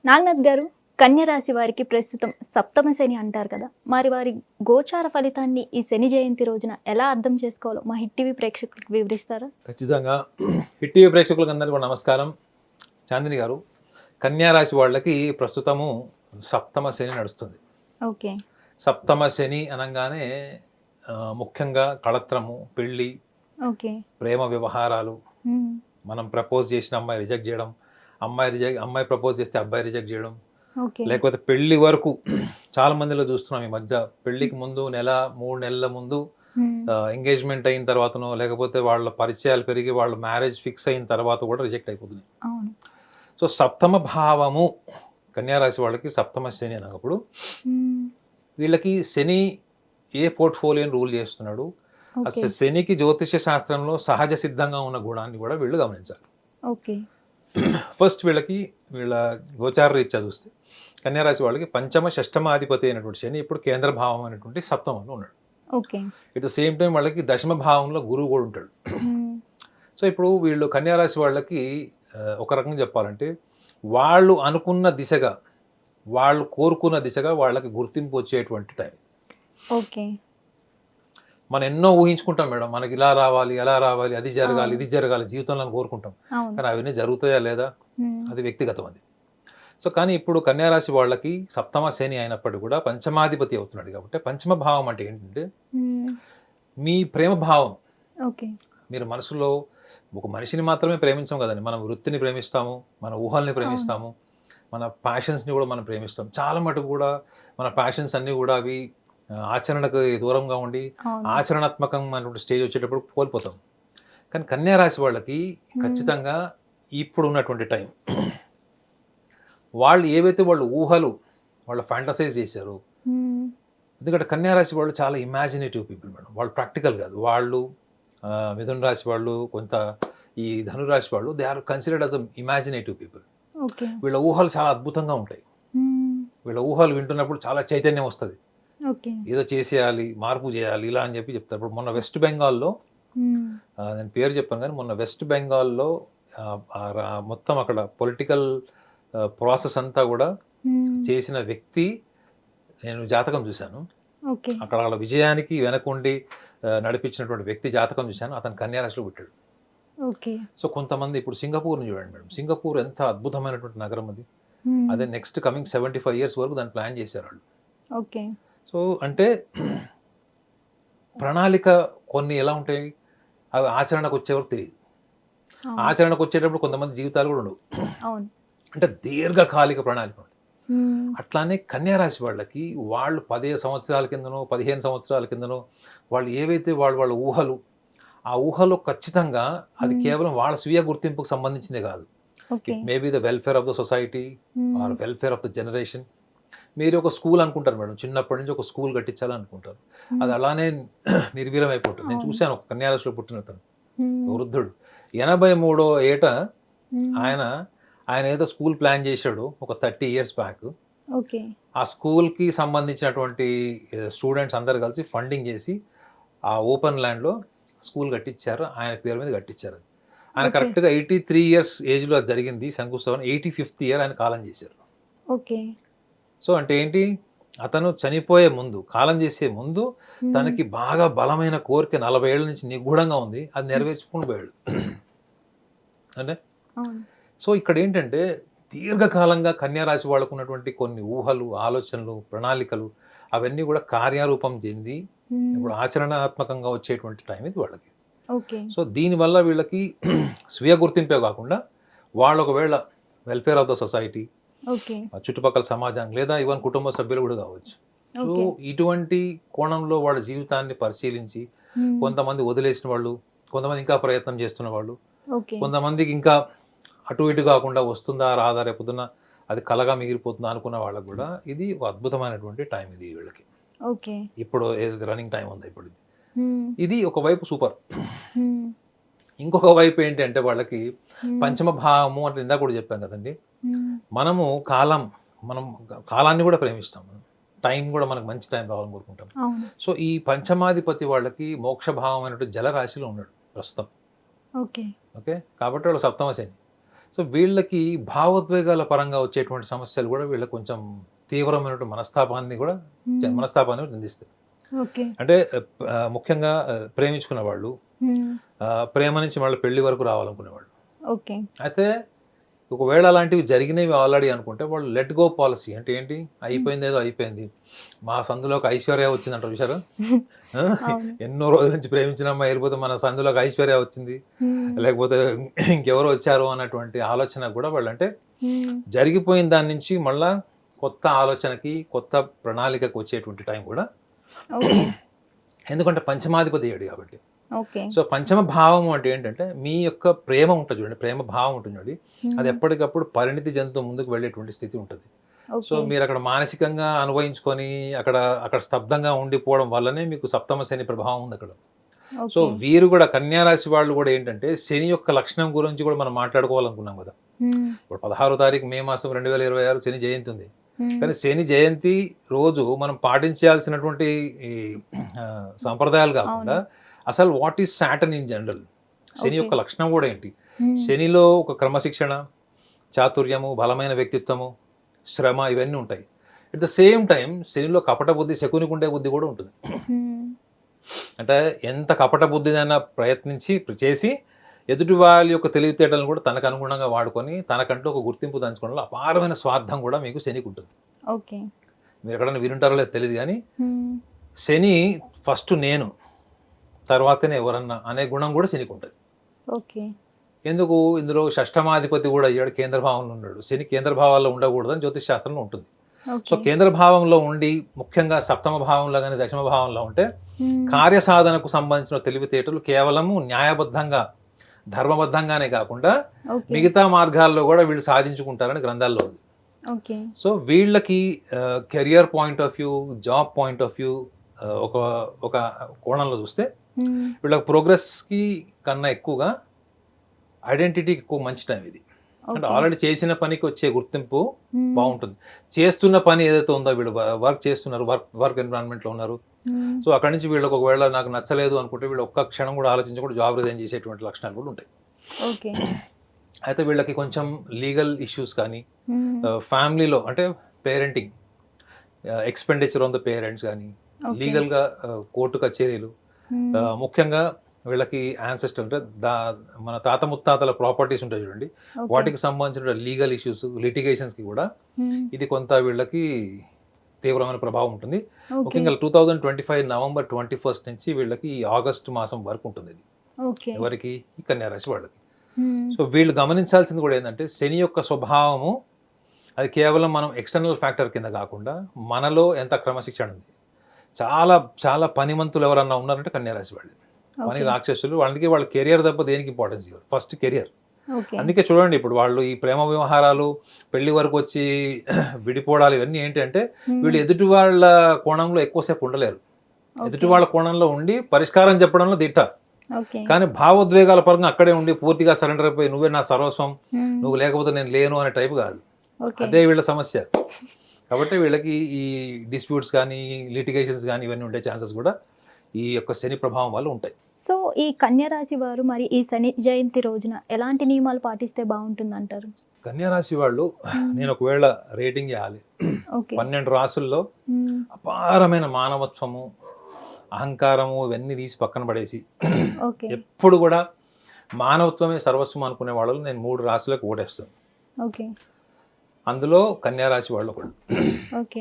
నాగనాథ్ గారు, కన్య రాశి వారికి ప్రస్తుతం సప్తమ శని అంటారు కదా! మరి వారి గోచార ఫలితాన్ని ఈ శని జయంతి రోజున ఎలా అర్థం చేసుకోవాలో మా హిట్ టీవీ ప్రేక్షకులకు వివరిస్తారా? ఖచ్చితంగా. హిట్ టీవీ ప్రేక్షకులకందరికీ కూడా నమస్కారం. చాందిని గారు, కన్యా రాశి వాళ్ళకి ప్రస్తుతము సప్తమ శని నడుస్తుంది. ఓకే. సప్తమ శని అనంగానే ముఖ్యంగా కళత్రము, పెళ్ళి, ఓకే. ప్రేమ వ్యవహారాలు, హ్మ్. మనం ప్రపోజ్ చేసిన అమ్మాయి రిజెక్ట్ చేయడం, అమ్మాయి ప్రపోజ్ చేస్తే అబ్బాయి రిజెక్ట్ చేయడం, ఓకే. లేకపోతే పెళ్లి వరకు చాలా మందిలో చూస్తున్నాం ఈ మధ్య. పెళ్లికి ముందు నెల, 3 నెలల ముందు హ్మ్. ఎంగేజ్మెంట్ అయిన తర్వాతనో, లేకపోతే వాళ్ళ పరిచయాలు పెరిగి వాళ్ళు మ్యారేజ్ ఫిక్స్ అయిన తర్వాత కూడా రిజెక్ట్ అయిపోతుంది. అవును. సో సప్తమ భావము కన్యా రాశి వాళ్ళకి సప్తమ శని అన్నప్పుడు హ్మ్. వీళ్ళకి శని ఏ పోర్ట్ఫోలియోని రూల్ చేస్తున్నాడు, ఓకే. అసలు శనికి జ్యోతిష శాస్త్రంలో సహజ సిద్ధంగా ఉన్న గుణాన్ని కూడా వీళ్ళు గమనించాలి. ఓకే. ఫస్ట్ వీళ్ళ గోచార రీత్యా చూస్తే కన్యా రాశి వాళ్ళకి పంచమ షష్టమాధిపతి అయినటువంటి శని ఇప్పుడు కేంద్ర భావం అనేటువంటి సప్తమంలో ఉన్నాడు. Okay. It the same time వాళ్ళకి దశమ భావంలో గురువు కూడా ఉంటాడు. హ్మ్. సో ఇప్పుడు వీళ్ళు కన్యా రాశి వాళ్ళకి ఒక రకంగా చెప్పాలంటే వాళ్ళు అనుకున్న దిశగా, వాళ్ళు కోరుకున్న దిశగా వాళ్ళకి గుర్తింపు వచ్చేటువంటి టైం. ఓకే. మనం ఎన్నో ఊహించుకుంటాం మేడం, మనకి ఇలా రావాలి, అలా రావాలి, అది జరగాలి, అవును. ఇది జరగాలి జీవితంలో అని కోరుకుంటాం. అవును. కానీ అవన్నీ జరుగుతాయా లేదా, హ్మ్. అది వ్యక్తిగతం. అది సో కానీ ఇప్పుడు కన్యా రాశి వాళ్ళకి సప్తమ శని అయినప్పటికీ కూడా పంచమాధిపతి అవుతున్నాడు కాబట్టి, పంచమ భావం అంటే ఏంటంటే హ్మ్. మీ ప్రేమ భావం. ఓకే. మీరు మనసులో ఒక మనిషిని మాత్రమే ప్రేమించాం కదండి, మనం వృత్తిని ప్రేమిస్తాము, మన ఊహల్ని అవును. ప్రేమిస్తాము, మన ప్యాషన్స్ని కూడా మనం ప్రేమిస్తాం. చాలా మటుకు కూడా మన ప్యాషన్స్ అన్నీ కూడా అవి ఆచరణకు దూరంగా ఉండి అవును. ఆచరణాత్మకమైనటువంటి స్టేజ్ వచ్చేటప్పుడు కోల్పోతాం. కానీ కన్యా రాశి వాళ్ళకి హ్మ్. ఖచ్చితంగా ఇప్పుడు ఉన్నటువంటి టైం, వాళ్ళు ఏవైతే వాళ్ళు ఊహలు వాళ్ళు ఫ్యాంటసైజ్ చేశారు. హ్మ్. ఎందుకంటే కన్యా రాశి వాళ్ళు చాలా ఇమాజినేటివ్ పీపుల్ మేడం. వాళ్ళు ప్రాక్టికల్ కాదు. వాళ్ళు మిథున రాశి వాళ్ళు, కొంత ఈ ధనురాశి వాళ్ళు, they are considered as imaginative people. Okay. వీళ్ళ ఊహలు చాలా అద్భుతంగా ఉంటాయి. హ్మ్. వీళ్ళ ఊహలు వింటున్నప్పుడు చాలా చైతన్యం వస్తుంది. ఓకే. ఏదో చేసేయాలి, మార్పు చేయాలి ఇలా అని చెప్పి చెప్తారు. ఇప్పుడు మొన్న వెస్ట్ బెంగాల్లో, హ్మ్. నేను పేరు చెప్పాను కానీ మొన్న వెస్ట్ బెంగాల్లో మొత్తం అక్కడ పొలిటికల్ ప్రాసెస్ అంతా కూడా హ్మ్. చేసిన వ్యక్తి, నేను జాతకం చూశాను. ఓకే. అక్కడ వాళ్ళ విజయానికి వెనకుండి నడిపించినటువంటి వ్యక్తి జాతకం చూశాను. అతను కన్యా రాశిలో పుట్టాడు. ఓకే. సో కొంతమంది ఇప్పుడు సింగపూర్ని చూడండి మేడం. సింగపూర్ ఎంత అద్భుతమైనటువంటి నగరం అది. హ్మ్. అదే నెక్స్ట్ కమింగ్ 75 years వరకు దాన్ని ప్లాన్ చేశారు వాళ్ళు. ఓకే. సో అంటే ప్రణాళిక కొన్ని ఎలా ఉంటాయి, అవి ఆచరణకు వచ్చేవరకు తెలియదు. అవును. ఆచరణకు వచ్చేటప్పుడు కొంతమంది జీవితాలు కూడా ఉండవు. అవును. అంటే దీర్ఘకాలిక ప్రణాళిక ఉంటుంది. హ్మ్. అట్లానే కన్యా రాశి వాళ్ళకి వాళ్ళు 15 సంవత్సరాల కిందనో, 15 సంవత్సరాల కిందనో వాళ్ళు ఏవైతే వాళ్ళ ఊహలు, ఆ ఊహలో ఖచ్చితంగా అది హ్మ్. కేవలం వాళ్ళ స్వీయ గుర్తింపుకు సంబంధించిందే కాదు. Okay. It may be the welfare of the society or hmm. Welfare of the generation. మీరు ఒక స్కూల్ అనుకుంటారు మేడం, చిన్నప్పటి నుంచి ఒక స్కూల్ కట్టించాలనుకుంటారు. అది హ్మ్. అలానే నిర్వీర్యమైపోతుంది. నేను అవును. చూశాను ఒక కన్యా రాశిలో పుట్టిన అతను, హ్మ్. వృద్ధుడు. 83వ ఏట హ్మ్. ఆయన ఏదో స్కూల్ ప్లాన్ చేశాడు ఒక 30 years బ్యాక్. ఓకే. ఆ స్కూల్కి సంబంధించినటువంటి స్టూడెంట్స్ అందరు కలిసి ఫండింగ్ చేసి ఆ ఓపెన్ ల్యాండ్లో స్కూల్ కట్టించారు. ఆయన పేరు మీద కట్టించారు. ఆయన ఓకే. కరెక్ట్గా 83 years ఏజ్లో అది జరిగింది శంకుస్థాపన. 85th year ఆయన కాలం చేశారు. ఓకే. సో అంటే ఏంటి, అతను చనిపోయే ముందు, కాలం చేసే ముందు హ్మ్. తనకి బాగా బలమైన కోరిక 40 ఏళ్ళ నుంచి నిగూఢంగా ఉంది, అది హ్మ్. నెరవేర్చుకుని పోయాడు. అంటే అవును. సో ఇక్కడ ఏంటంటే దీర్ఘకాలంగా కన్యా రాశి వాళ్ళకు ఉన్నటువంటి కొన్ని ఊహలు, ఆలోచనలు, ప్రణాళికలు అవన్నీ కూడా కార్యారూపం చెంది హ్మ్. ఇప్పుడు ఆచరణాత్మకంగా వచ్చేటువంటి టైం ఇది వాళ్ళకి. ఓకే. సో దీనివల్ల వీళ్ళకి స్వీయ గుర్తింపే కాకుండా వాళ్ళు ఒకవేళ welfare of the society, okay. చుట్టుపక్కల సమాజానికి, లేదా ఈవెన్ కుటుంబ సభ్యులు కూడా కావచ్చు. So okay. ఇటువంటి కోణంలో వాళ్ళ జీవితాన్ని పరిశీలించి హ్మ్. కొంతమంది వదిలేసిన వాళ్ళు, కొంతమంది ఇంకా ప్రయత్నం చేస్తున్న వాళ్ళు, ఓకే. కొంతమందికి ఇంకా అటు ఇటు కాకుండా వస్తుందా రాదా రేపొద్దున అది కలగా మిగిలిపోతుందా అనుకున్న వాళ్ళకు కూడా ఇది ఒక అద్భుతమైనటువంటి టైం ఇది వీళ్ళకి. ఓకే. ఇప్పుడు ఏదైతే రన్నింగ్ టైం ఉందో ఇప్పుడు హ్మ్. ఇది ఒకవైపు సూపర్. హ్మ్. ఇంకొక వైపు ఏంటి అంటే వాళ్ళకి హ్మ్. పంచమ భావము అంటే ఇందాక కూడా చెప్పాం కదండి. హ్మ్. మనము మనం కాలాన్ని కూడా ప్రేమిస్తాం. టైం కూడా మనకు మంచి టైం రావాలని కోరుకుంటాం. అవును. సో ఈ పంచమాధిపతి వాళ్ళకి మోక్ష భావం అనేటువంటి జలరాశిలో ఉన్నాడు ప్రస్తుతం. ఓకే. ఓకే, కాబట్టి వాళ్ళు సప్తమ శని. సో వీళ్ళకి భావోద్వేగాల పరంగా వచ్చేటువంటి సమస్యలు కూడా వీళ్ళకి కొంచెం తీవ్రమైనటువంటి మనస్తాపాన్ని చెందిస్తాయి. ఓకే. అంటే ముఖ్యంగా ప్రేమించుకున్న వాళ్ళు ప్రేమ నుంచి మళ్ళీ పెళ్లి వరకు రావాలనుకునేవాళ్ళు. ఓకే. అయితే ఒకవేళ అలాంటివి జరిగినవి ఆల్రెడీ అనుకుంటే వాళ్ళు లెట్ గో పాలసీ అంటే ఏంటి, అయిపోయింది ఏదో అయిపోయింది, మా సందులోకి ఐశ్వర్య వచ్చిందంటారు చూసారా. ఎన్నో రోజుల నుంచి ప్రేమించిన అమ్మాయి వెళ్ళిపోతే మన సందులోకి ఐశ్వర్య వచ్చింది, లేకపోతే ఇంకెవరో వచ్చారు అన్నటువంటి ఆలోచన కూడా వాళ్ళు, అంటే జరిగిపోయిన దాని నుంచి మళ్ళా కొత్త ఆలోచనకి కొత్త ప్రణాళికకు వచ్చేటువంటి టైం కూడా, ఎందుకంటే పంచమాధిపతి ఏడు కాబట్టి. సో పంచమ భావం అంటే ఏంటంటే మీ యొక్క ప్రేమ ఉంటుంది చూడండి, ప్రేమ భావం ఉంటుంది చూడండి, అది ఎప్పటికప్పుడు పరిణితి చెందుతూ ముందుకు వెళ్ళేటువంటి స్థితి ఉంటుంది. సో మీరు అక్కడ మానసికంగా అనుభవించుకొని అక్కడ స్తబ్దంగా ఉండిపోవడం వల్లనే మీకు సప్తమ శని ప్రభావం ఉంది అక్కడ. సో వీరు కూడా కన్యా రాశి వాళ్ళు కూడా ఏంటంటే శని యొక్క లక్షణం గురించి కూడా మనం మాట్లాడుకోవాలనుకున్నాం కదా. ఇప్పుడు 16వ తారీఖు మే మాసం 2026 శని జయంతి ఉంది. కానీ శని జయంతి రోజు మనం పాటించాల్సినటువంటి సంప్రదాయాలు కాకుండా అసలు what is Saturn in general, శని యొక్క లక్షణం కూడా ఏంటి, శనిలో ఒక క్రమశిక్షణ, చాతుర్యము, బలమైన వ్యక్తిత్వము, శ్రమ ఇవన్నీ ఉంటాయి. అట్ ద సేమ్ టైం శనిలో కపట బుద్ధి, శకునికుండే బుద్ధి కూడా ఉంటుంది. అంటే ఎంత కపట బుద్ధినైనా ప్రయత్నించి చేసి ఎదుటి వాళ్ళ యొక్క తెలివితేటలను కూడా తనకు అనుగుణంగా వాడుకొని తనకంటూ ఒక గుర్తింపు దంచుకోవడంలో అపారమైన స్వార్థం కూడా మీకు శనికి ఉంటుంది. మీరు ఎక్కడైనా వినుంటారో లేదు తెలియదు కానీ శని ఫస్ట్ నేను తర్వాతనే ఎవరన్నా అనే గుణం కూడా శనికి ఉంటుంది. ఎందుకు, ఇందులో షష్టమాధిపతి కూడా అయ్యాడు, కేంద్ర భావంలో ఉన్నాడు. శని కేంద్ర భావాల్లో ఉండకూడదని జ్యోతిష్ శాస్త్రంలో ఉంటుంది. సో కేంద్ర భావంలో ఉండి ముఖ్యంగా సప్తమ భావంలో కానీ దశమ భావంలో ఉంటే కార్యసాధనకు సంబంధించిన తెలివితేటలు కేవలము న్యాయబద్ధంగా ధర్మబద్ధంగానే కాకుండా మిగతా మార్గాల్లో కూడా వీళ్ళు సాధించుకుంటారని గ్రంథాల్లో ఉంది. సో వీళ్ళకి career point of view, job point of view ఒక కోణంలో చూస్తే వీళ్ళకి ప్రోగ్రెస్కి కన్నా ఎక్కువగా ఐడెంటిటీకి ఎక్కువ మంచి టైం ఇది. అంటే ఆల్రెడీ చేసిన పనికి వచ్చే గుర్తింపు బాగుంటుంది. చేస్తున్న పని ఏదైతే ఉందో వీళ్ళు వర్క్ చేస్తున్నారు, వర్క్ ఎన్విరాన్మెంట్లో ఉన్నారు. సో అక్కడి నుంచి వీళ్ళకి ఒకవేళ నాకు నచ్చలేదు అనుకుంటే వీళ్ళు ఒక్క క్షణం కూడా ఆలోచించకుండా జాబ్ రిజైన్ చేసేటువంటి లక్షణాలు కూడా ఉంటాయి. అయితే వీళ్ళకి కొంచెం లీగల్ ఇష్యూస్ కానీ ఫ్యామిలీలో అంటే parenting expenditure on the parents కానీ లీగల్గా కోర్టు కచేరీలు, ముఖ్యంగా వీళ్ళకి యాన్సెస్టర్ అంటే మన తాత ముత్తాతల ప్రాపర్టీస్ ఉంటాయి చూడండి, వాటికి సంబంధించిన లీగల్ ఇష్యూస్, లిటిగేషన్స్కి కూడా ఇది కొంత వీళ్ళకి తీవ్రమైన ప్రభావం ఉంటుంది. ముఖ్యంగా 2025 నవంబర్ 21 నుంచి వీళ్ళకి ఆగస్టు మాసం వరకు ఉంటుంది ఇది. ఎవరికి, ఈ కన్యా రాశి వాళ్ళకి. సో వీళ్ళు గమనించాల్సింది కూడా ఏంటంటే శని యొక్క స్వభావము అది కేవలం మనం ఎక్స్టర్నల్ ఫ్యాక్టర్ కింద కాకుండా మనలో ఎంత క్రమశిక్షణ ఉంది. చాలా చాలా పనిమంతులు ఎవరన్నా ఉన్నారంటే కన్యా రాశి వాళ్ళు, పని రాక్షసులు. అందుకే వాళ్ళ కెరియర్ తప్ప దేనికి ఇంపార్టెన్స్ ఇవ్వరు, ఫస్ట్ కెరియర్. అందుకే చూడండి ఇప్పుడు వాళ్ళు ఈ ప్రేమ వ్యవహారాలు పెళ్లి వరకు వచ్చి విడిపోవడాలు ఇవన్నీ ఏంటంటే వీళ్ళు ఎదుటి వాళ్ళ కోణంలో ఎక్కువసేపు ఉండలేరు. ఎదుటి వాళ్ళ కోణంలో ఉండి పరిష్కారం చెప్పడంలో దిట్ట, కానీ భావోద్వేగాల పరంగా అక్కడే ఉండి పూర్తిగా సరెండర్ అయిపోయి నువ్వే నా సర్వస్వం, నువ్వు లేకపోతే నేను లేను అనే టైపు కాదు. అదే వీళ్ళ సమస్య. కాబట్టి వీళ్ళకి ఈ డిస్ప్యూట్స్ కానీ లిటిగేషన్స్ కానీ ఇవన్నీ ఉండే ఛాన్సెస్ కూడా ఈ యొక్క శని ప్రభావం వల్ల ఉంటాయి. సో ఈ కన్యా రాశి వారు మరి ఈ శని జయంతి రోజున ఎలాంటి నియమాలు పాటిస్తే బాగుంటుంది అంటారు? కన్యా రాశి వాళ్ళు నేను ఒకవేళ రేటింగ్ చేయాలి, 12 రాసుల్లో అపారమైన మానవత్వము, అహంకారము ఇవన్నీ తీసి పక్కన పడేసి ఎప్పుడు కూడా మానవత్వమే సర్వస్వం అనుకునే వాళ్ళు నేను 3 రాశులకు ఓటేస్తాను. అందులో కన్యా రాశి వాళ్ళు ఒకళ్ళు,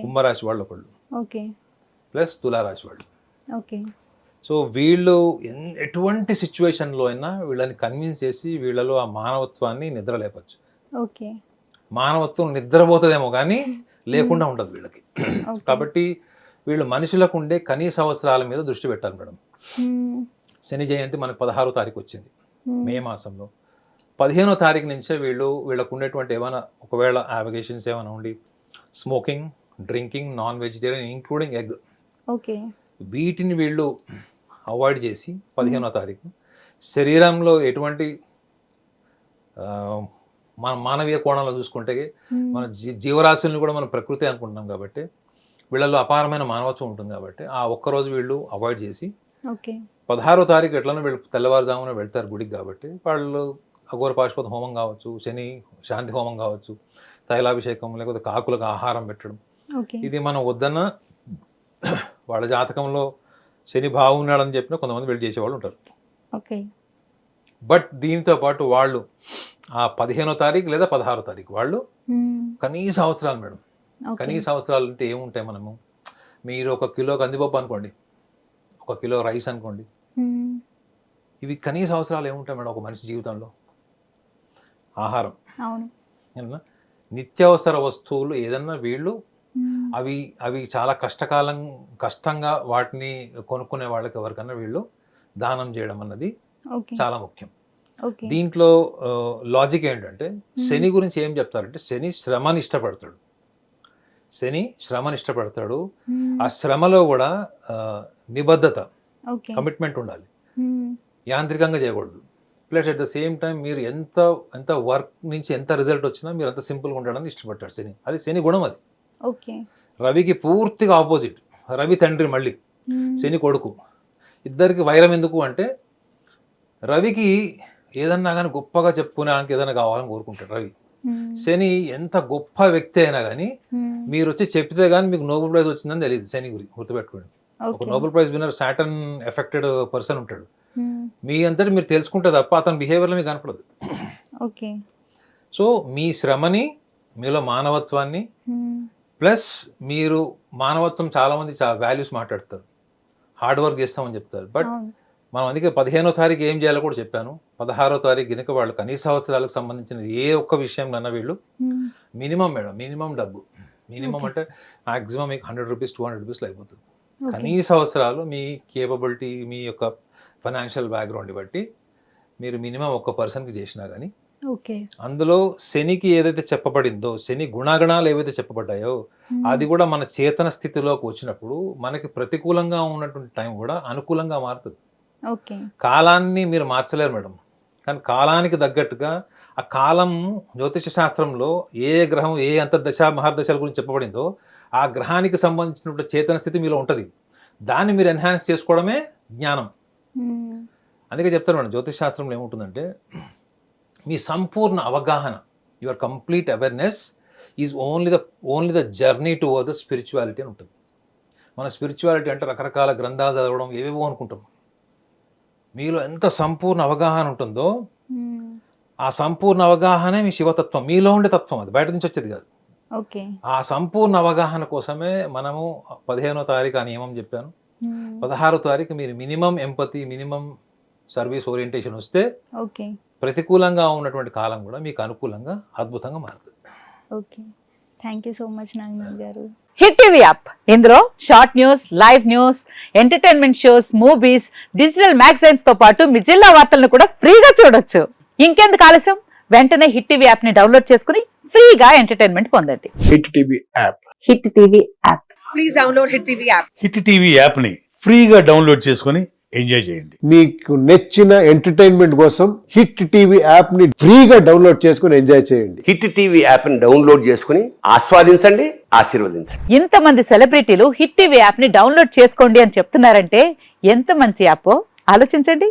కుంభరాశి వాళ్ళు ఒకళ్ళు, ప్లస్ తులారాశి వాళ్ళు. సో వీళ్ళు ఎటువంటి సిచ్యువేషన్లో అయినా వీళ్ళని కన్విన్స్ చేసి వీళ్ళలో ఆ మానవత్వాన్ని నిద్ర లేపచ్చు. మానవత్వం నిద్రపోతుందేమో కానీ లేకుండా ఉండదు వీళ్ళకి. కాబట్టి వీళ్ళు మనుషులకు ఉండే కనీస అవసరాల మీద దృష్టి పెట్టాలి మేడం. శని జయంతి మనకు 16వ తారీఖు వచ్చింది మే మాసంలో. 15వ తారీఖు నుంచే వీళ్ళకు ఉండేటువంటి ఏమైనా ఒకవేళ యావిగేషన్స్ ఏమైనా ఉండి smoking, drinking, non vegetarian including egg, వీటిని వీళ్ళు అవాయిడ్ చేసి 15వ తారీఖు శరీరంలో ఎటువంటి మన మానవీయ కోణంలో చూసుకుంటే మన జీవరాశుల్ని కూడా మనం ప్రకృతి అనుకుంటున్నాం కాబట్టి వీళ్ళలో అపారమైన మానవత్వం ఉంటుంది కాబట్టి ఆ ఒక్కరోజు వీళ్ళు అవాయిడ్ చేసి 16వ తారీఖు ఎట్లనో వీళ్ళు తెల్లవారుజామున వెళ్తారు గుడికి కాబట్టి వాళ్ళు అఘోర పాశుపత హోమం కావచ్చు, శని శాంతి హోమం కావచ్చు, తైలాభిషేకం, లేకపోతే కాకులకు ఆహారం పెట్టడం. ఓకే. ఇది మనం వద్దన్న వాళ్ళ జాతకంలో శని బాగున్నాడని చెప్పినా కొంతమంది వెళ్ళి చేసేవాళ్ళు ఉంటారు. ఓకే. బట్ దీంతో పాటు వాళ్ళు ఆ 15వ తారీఖు లేదా 16వ తారీఖు వాళ్ళు కనీస అవసరాలు మేడం. కనీస అవసరాలు అంటే ఏముంటాయి? మనము మీరు 1 కిలో కందిపప్పు అనుకోండి, 1 కిలో రైస్ అనుకోండి, ఇవి కనీస అవసరాలు ఏముంటాయి మేడం ఒక మనిషి జీవితంలో? ఆహారం. అవును. ఏమన్నా నిత్యావసర వస్తువులు ఏదన్నా వీళ్ళు అవి చాలా కష్టంగా వాటిని కొనుక్కునే వాళ్ళకి ఎవరికన్నా వీళ్ళు దానం చేయడం అన్నది చాలా ముఖ్యం. దీంట్లో లాజిక్ ఏంటంటే శని గురించి ఏం చెప్తారంటే శని శ్రమని ఇష్టపడతాడు. ఆ శ్రమలో కూడా నిబద్ధత, కమిట్మెంట్ ఉండాలి, యాంత్రికంగా చేయకూడదు. Plus at the same time మీరు ఎంత వర్క్ నుంచి ఎంత రిజల్ట్ వచ్చినా మీరు అంత సింపుల్గా ఉండడానికి ఇష్టపడతాడు శని. అది శని గుణం. అది రవికి పూర్తిగా ఆపోజిట్. రవి తండ్రి, మళ్ళీ శని కొడుకు. ఇద్దరికి వైరం ఎందుకు అంటే రవికి ఏదన్నా కానీ గొప్పగా చెప్పుకునేదానికి ఏదైనా కావాలని కోరుకుంటాడు రవి. శని ఎంత గొప్ప వ్యక్తి అయినా కానీ మీరు వచ్చి చెప్తే కానీ మీకు నోబెల్ ప్రైజ్ వచ్చిందని తెలియదు. శని గురించి గుర్తుపెట్టుకోండి. ఒక Nobel prize winner Saturn affected person ఉంటాడు. మీ అంతటి మీరు తెలుసుకుంటే తప్ప అతని బిహేవియర్లో మీకు కనపడదు. సో మీ శ్రమని, మీలో మానవత్వాన్ని, ప్లస్ మీరు మానవత్వం చాలా మంది వాల్యూస్ మాట్లాడతారు, హార్డ్ వర్క్ చేస్తామని చెప్తారు. బట్ మనం అందుకే 15వ తారీఖు ఏం చేయాలో కూడా చెప్పాను. 16వ తారీఖు కనుక వాళ్ళు కనీస అవసరాలకు సంబంధించిన ఏ ఒక్క విషయంలో వీళ్ళు మినిమం డబ్బు, మినిమం అంటే మాక్సిమం మీకు 100 రూపీస్ 200 రూపీస్లో అయిపోతుంది. కనీస అవసరాలు మీ కేపబిలిటీ, మీ యొక్క ఫైనాన్షియల్ బ్యాక్గ్రౌండ్ బట్టి మీరు మినిమం ఒక్క పర్సన్కి చేసినా కానీ అందులో శనికి ఏదైతే చెప్పబడిందో, శని గుణగణాలు ఏవైతే చెప్పబడ్డాయో అది కూడా మన చేతన స్థితిలోకి వచ్చినప్పుడు మనకి ప్రతికూలంగా ఉన్నటువంటి టైం కూడా అనుకూలంగా మారుతుంది. కాలాన్ని మీరు మార్చలేరు మేడం, కానీ కాలానికి తగ్గట్టుగా ఆ కాలం జ్యోతిష శాస్త్రంలో ఏ గ్రహం ఏ అంతర్దశ మహర్దశల గురించి చెప్పబడిందో ఆ గ్రహానికి సంబంధించినటువంటి చేతన స్థితి మీలో ఉంటుంది. దాన్ని మీరు ఎన్హాన్స్ చేసుకోవడమే జ్ఞానం. అందుకే చెప్తారు మేడం, జ్యోతిష శాస్త్రంలో ఏముంటుందంటే మీ సంపూర్ణ అవగాహన, your complete awareness is only the journey towards the spirituality అని ఉంటుంది. మన స్పిరిచువాలిటీ అంటే రకరకాల గ్రంథాలు చదవడం ఏవేవో అనుకుంటాం. మీలో ఎంత సంపూర్ణ అవగాహన ఉంటుందో ఆ సంపూర్ణ అవగాహనే మీ శివతత్వం, మీలో ఉండే తత్వం. అది బయట నుంచి వచ్చేది కాదు. ఆ సంపూర్ణ అవగాహన కోసమే మనము 15వ తారీఖు ఆ నియమం చెప్పాను. 16వ తారీఖు మీరు minimum empathy, minimum service orientation వస్తే ప్రతికూలంగా ఉన్నటువంటి కాలం కూడా మీకు అనుకూలంగా అద్భుతంగా మారుతుంది. Thank you so much Naganath గారు. హిట్ టీవీ యాప్, ఇందులో short news, live news, entertainment shows, movies, digital magazines తో పాటు మీ జిల్లా వార్తలను కూడా ఫ్రీగా చూడొచ్చు. ఇంకెందుకు ఆలస్యం, వెంటనే హిట్ టీవీ యాప్ ని డౌన్లోడ్ చేసుకుని ఫ్రీగా ఎంటర్టైన్మెంట్ పొందండి. Hit TV app. Hit TV app. Please download hit TV app. Hit TV app ని ఫ్రీగా డౌన్లోడ్ చేసుకుని ఎంజాయ్ చేయండి. మీకు నచ్చిన ఎంటర్టైన్మెంట్ కోసం హిట్ టీవీ యాప్ ని ఫ్రీగా డౌన్లోడ్ చేసుకుని ఎంజాయ్ చేయండి. హిట్ టీవీ యాప్ ని డౌన్లోడ్ చేసుకుని ఆస్వాదించండి, ఆశీర్వదించండి. ఇంతమంది సెలబ్రిటీలు హిట్ టీవీ యాప్ ని డౌన్లోడ్ చేసుకోండి అని చెప్తున్నారంటే ఎంత మంచి యాప్ ఆలోచించండి.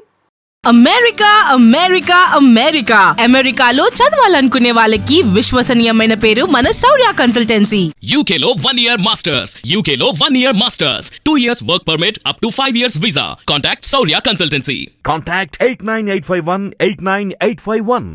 అమెరికా అమెరికా అమెరికా అమెరికాలో చదవాలనుకునే వాళ్ళకి విశ్వసనీయమైన పేరు మన శౌర్య కన్సల్టెన్సీ. UK లో 1 year masters. UK లో 1 year masters. 2 years work permit up to 5 years visa. Contact Shaurya Consultancy. Contact 89851 89851.